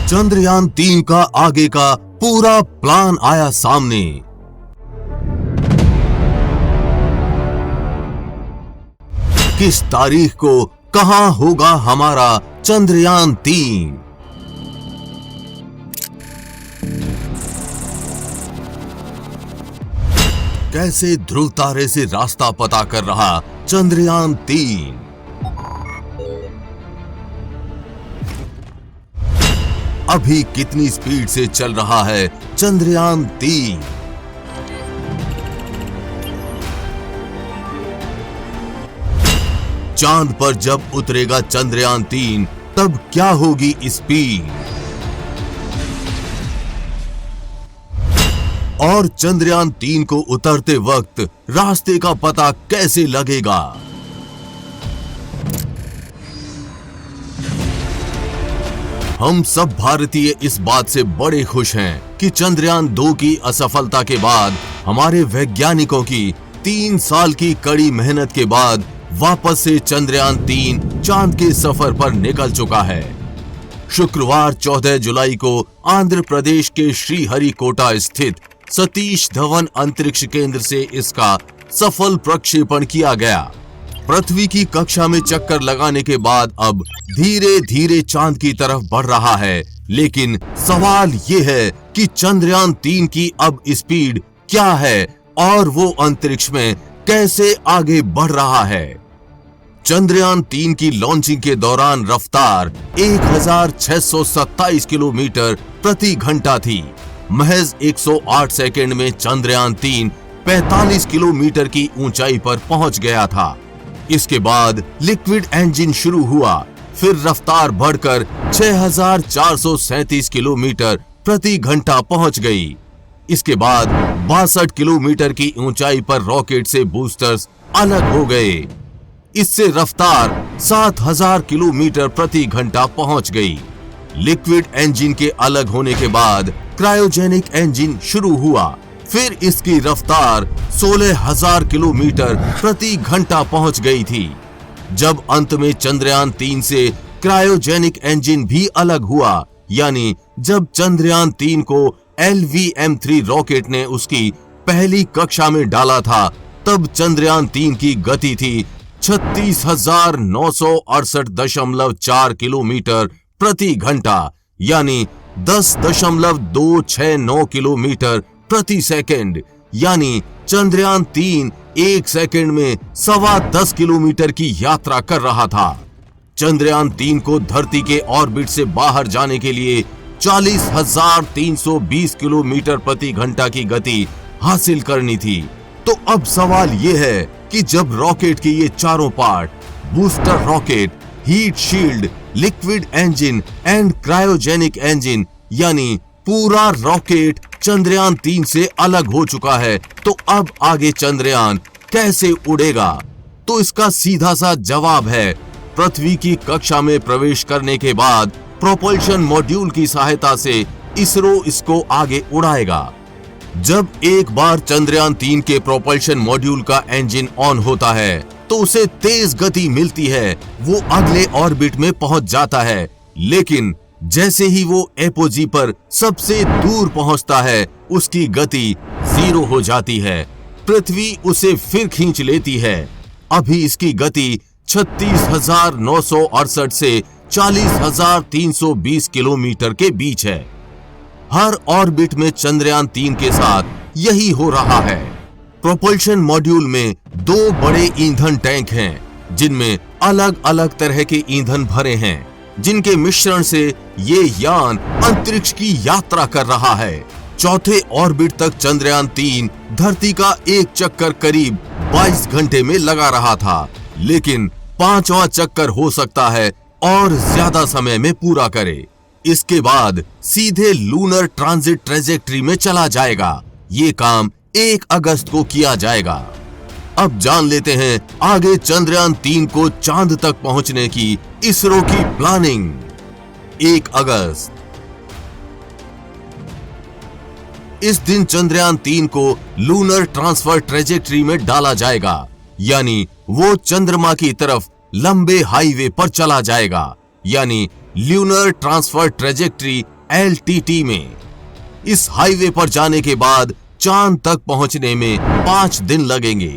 चंद्रयान-3 का आगे का पूरा प्लान आया सामने। किस तारीख को कहां होगा हमारा चंद्रयान-3? कैसे ध्रुव तारे से रास्ता पता कर रहा चंद्रयान-3? अभी कितनी स्पीड से चल रहा है चंद्रयान-3? चांद पर जब उतरेगा चंद्रयान-3 तब क्या होगी स्पीड? और चंद्रयान-3 को उतरते वक्त रास्ते का पता कैसे लगेगा? हम सब भारतीय इस बात से बड़े खुश हैं कि चंद्रयान-2 की असफलता के बाद हमारे वैज्ञानिकों की 3 साल की कड़ी मेहनत के बाद वापस से चंद्रयान-3 चांद के सफर पर निकल चुका है। शुक्रवार 14 जुलाई को आंध्र प्रदेश के श्रीहरिकोटा स्थित सतीश धवन अंतरिक्ष केंद्र से इसका सफल प्रक्षेपण किया गया। पृथ्वी की कक्षा में चक्कर लगाने के बाद अब धीरे धीरे चांद की तरफ बढ़ रहा है, लेकिन सवाल ये है कि चंद्रयान-3 की अब स्पीड क्या है और वो अंतरिक्ष में कैसे आगे बढ़ रहा है। चंद्रयान-3 की लॉन्चिंग के दौरान रफ्तार 1627 किलोमीटर प्रति घंटा थी। महज 108 सेकंड में चंद्रयान-3 45 किलोमीटर की ऊंचाई पर पहुंच गया था। इसके बाद लिक्विड इंजन शुरू हुआ, फिर रफ्तार बढ़कर 6437 किलोमीटर प्रति घंटा पहुंच गई। इसके बाद 62 किलोमीटर की ऊंचाई पर रॉकेट से बूस्टर्स अलग हो गए। इससे रफ्तार 7000 किलोमीटर प्रति घंटा पहुंच गई। लिक्विड इंजन के अलग होने के बाद क्रायोजेनिक इंजन शुरू हुआ, फिर इसकी रफ्तार 16000 किलोमीटर प्रति घंटा पहुंच गई थी। जब अंत में चंद्रयान-3 से क्रायोजेनिक इंजन भी अलग हुआ, यानी जब चंद्रयान-3 को LVM-3 रॉकेट ने उसकी पहली कक्षा में डाला था, तब चंद्रयान-3 की गति थी 36,968.4 किलोमीटर प्रति घंटा, यानी 10.269 किलोमीटर प्रति सेकंड। यानी चंद्रयान-3 एक सेकंड में 10.25 किलोमीटर की यात्रा कर रहा था। चंद्रयान-3 को धरती के ऑर्बिट से बाहर जाने के लिए 40,320 किलोमीटर प्रति घंटा की गति हासिल करनी थी। तो अब सवाल यह है कि जब रॉकेट के ये चारों part, booster rocket, heat shield, liquid engine and cryogenic engine, यानी पूरा रॉकेट चंद्रयान-3 से अलग हो चुका है, तो अब आगे चंद्रयान कैसे उड़ेगा? तो इसका सीधा सा जवाब है, पृथ्वी की कक्षा में प्रवेश करने के बाद प्रोपल्शन मॉड्यूल की सहायता से इसरो इसको आगे उड़ाएगा। जब एक बार चंद्रयान-3 के प्रोपल्शन मॉड्यूल का इंजन ऑन होता है तो उसे तेज गति मिलती है, वो अगले ऑर्बिट में पहुंच जाता है। लेकिन जैसे ही वो एपोजी पर सबसे दूर पहुंचता है, उसकी गति 0 हो जाती है। पृथ्वी उसे फिर खींच लेती है। अभी इसकी गति 36,968 से 40,320 किलोमीटर के बीच है। हर ऑर्बिट में चंद्रयान-3 के साथ यही हो रहा है। प्रोपल्शन मॉड्यूल में 2 बड़े ईंधन टैंक हैं, जिनमें अलग अलग तरह के ईंधन भरे हैं, जिनके मिश्रण से ये यान अंतरिक्ष की यात्रा कर रहा है। चौथे ऑर्बिट तक चंद्रयान-3 धरती का एक चक्कर करीब 22 घंटे में लगा रहा था, लेकिन 5वां चक्कर हो सकता है और ज्यादा समय में पूरा करे। इसके बाद सीधे लूनर ट्रांजिट ट्रेजेक्टरी में चला जाएगा। ये काम 1 अगस्त को किया जाएगा। अब जान लेते हैं आगे चंद्रयान-3 को चांद तक पहुंचने की इसरो की प्लानिंग। 1 अगस्त, इस दिन चंद्रयान-3 को लूनर ट्रांसफर ट्रेजेक्टरी में डाला जाएगा, यानी वो चंद्रमा की तरफ लंबे हाईवे पर चला जाएगा, यानी ल्यूनर ट्रांसफर ट्रेजेक्टरी LTT में। इस हाईवे पर जाने के बाद चांद तक पहुंचने में 5 दिन लगेंगे।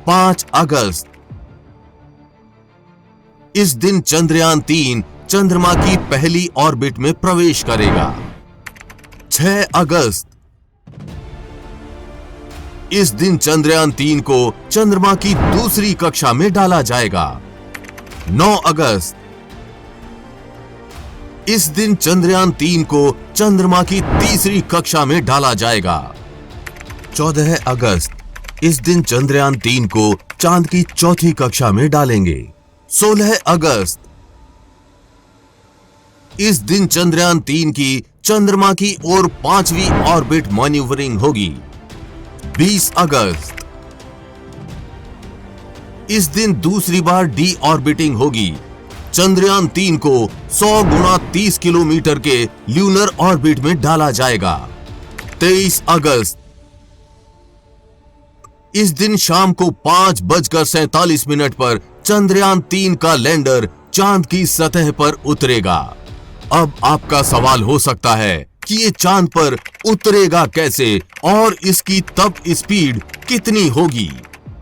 5 अगस्त, इस दिन चंद्रयान 3 चंद्रमा की पहली ऑर्बिट में प्रवेश करेगा। 6 अगस्त, इस दिन चंद्रयान 3 को चंद्रमा की दूसरी कक्षा में डाला जाएगा। 9 अगस्त, इस दिन चंद्रयान 3 को चंद्रमा की तीसरी कक्षा में डाला जाएगा। 14 अगस्त, इस दिन चंद्रयान 3 को चांद की चौथी कक्षा में डालेंगे। 16 अगस्त, इस दिन चंद्रयान 3 की चंद्रमा की ओर 5वीं ऑर्बिट मैन्यूवरिंग होगी। 20 अगस्त, इस दिन दूसरी बार डी ऑर्बिटिंग होगी। चंद्रयान 3 को 100 गुणा 30 किलोमीटर के ल्यूनर ऑर्बिट में डाला जाएगा। 23 अगस्त, इस दिन शाम को 5:47 पर चंद्रयान 3 का लैंडर चांद की सतह पर उतरेगा। अब आपका सवाल हो सकता है कि ये चांद पर उतरेगा कैसे और इसकी तब स्पीड कितनी होगी।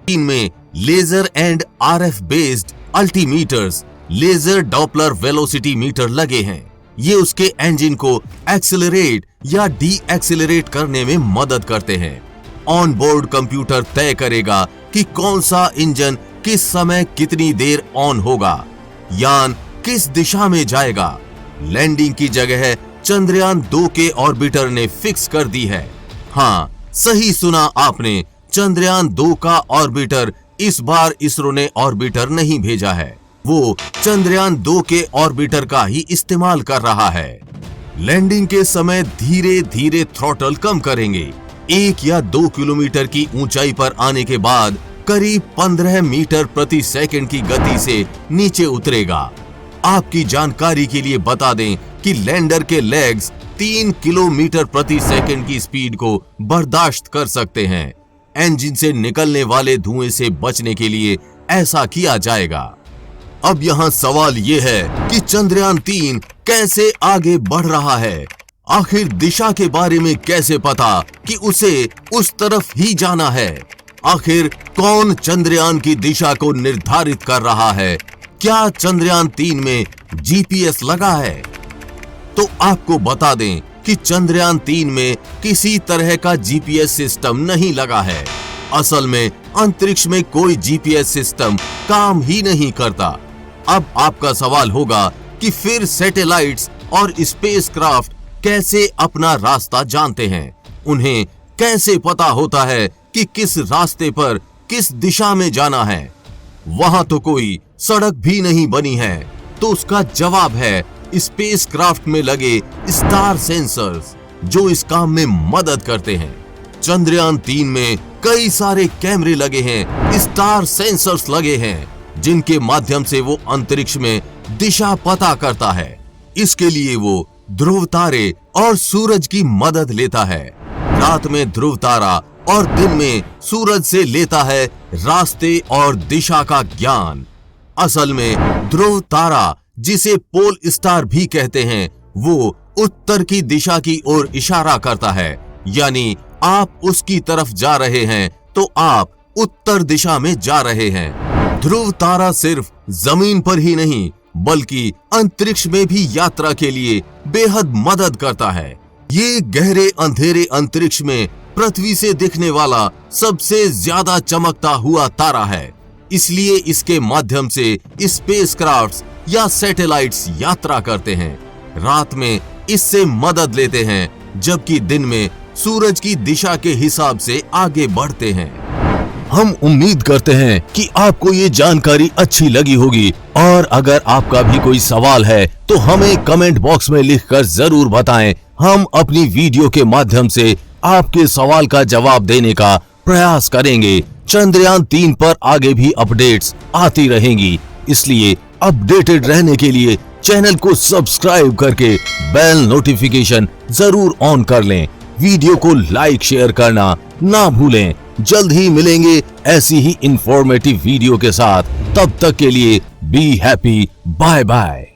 इनमें laser and RF based altimeters, laser Doppler velocity meter लगे हैं। ये उसके इंजन को एक्सेलरेट या डी एक्सेलरेट करने में मदद करते हैं। ऑन बोर्ड कंप्यूटर तय करेगा कि कौन सा इंजन किस समय कितनी देर ऑन होगा, यान किस दिशा में जाएगा। लैंडिंग की जगह चंद्रयान 2 के ऑर्बिटर ने फिक्स कर दी है। हाँ, सही सुना आपने, चंद्रयान 2 का ऑर्बिटर इस बार इसरो ने ऑर्बिटर नहीं भेजा है, वो चंद्रयान 2 के ऑर्बिटर का ही इस्तेमाल कर रहा है। लैंडिंग के समय धीरे धीरे थ्रॉटल कम करेंगे। 1 या 2 किलोमीटर की ऊंचाई पर आने के बाद करीब 15 मीटर प्रति सेकंड की गति से नीचे उतरेगा। आपकी जानकारी के लिए बता दें कि लैंडर के लेग्स 3 किलोमीटर प्रति सेकंड की स्पीड को बर्दाश्त कर सकते हैं। इंजन से निकलने वाले धुएं से बचने के लिए ऐसा किया जाएगा। अब यहाँ सवाल ये है कि चंद्रयान 3 कैसे आगे बढ़ रहा है। आखिर दिशा के बारे में कैसे पता कि उसे उस तरफ ही जाना है। आखिर कौन चंद्रयान की दिशा को निर्धारित कर रहा है। क्या चंद्रयान 3 में GPS लगा है? तो आपको बता दें कि चंद्रयान 3 में किसी तरह का GPS सिस्टम नहीं लगा है। असल में अंतरिक्ष में कोई GPS सिस्टम काम ही नहीं करता। अब आपका सवाल होगा कि फिर सैटेलाइट्स और स्पेसक्राफ्ट कैसे अपना रास्ता जानते हैं। उन्हें कैसे पता होता है कि किस रास्ते पर किस दिशा में जाना है। वहां तो कोई सड़क भी नहीं बनी है। तो उसका जवाब है स्पेसक्राफ्ट में लगे स्टार सेंसर्स, जो इस काम में मदद करते हैं। चंद्रयान 3 में कई सारे कैमरे लगे हैं, स्टार सेंसर्स लगे हैं, जिनके माध्यम से वो अंतरिक्ष में दिशा पता करता है। इसके लिए वो ध्रुव तारे और सूरज की मदद लेता है। रात में ध्रुव तारा और दिन में सूरज से लेता है रास्ते और दिशा का ज्ञान। असल में ध्रुव तारा, जिसे पोल स्टार भी कहते हैं, वो उत्तर की दिशा की ओर इशारा करता है। यानी आप उसकी तरफ जा रहे हैं तो आप उत्तर दिशा में जा रहे हैं। ध्रुव तारा सिर्फ जमीन पर ही नहीं बल्कि अंतरिक्ष में भी यात्रा के लिए बेहद मदद करता है। ये गहरे अंधेरे अंतरिक्ष में पृथ्वी से दिखने वाला सबसे ज्यादा चमकता हुआ तारा है। इसलिए इसके माध्यम से स्पेसक्राफ्ट्स या सैटेलाइट्स यात्रा करते हैं। रात में इससे मदद लेते हैं, जबकि दिन में सूरज की दिशा के हिसाब से आगे बढ़ते हैं। हम उम्मीद करते हैं कि आपको ये जानकारी अच्छी लगी होगी, और अगर आपका भी कोई सवाल है तो हमें कमेंट बॉक्स में लिखकर जरूर बताएं। हम अपनी वीडियो के माध्यम से आपके सवाल का जवाब देने का प्रयास करेंगे। चंद्रयान 3 पर आगे भी अपडेट्स आती रहेंगी, इसलिए अपडेटेड रहने के लिए चैनल को सब्सक्राइब करके बेल नोटिफिकेशन जरूर ऑन कर लें। वीडियो को लाइक शेयर करना ना भूलें। जल्द ही मिलेंगे ऐसी ही इंफॉर्मेटिव वीडियो के साथ। तब तक के लिए बी हैप्पी, बाय बाय।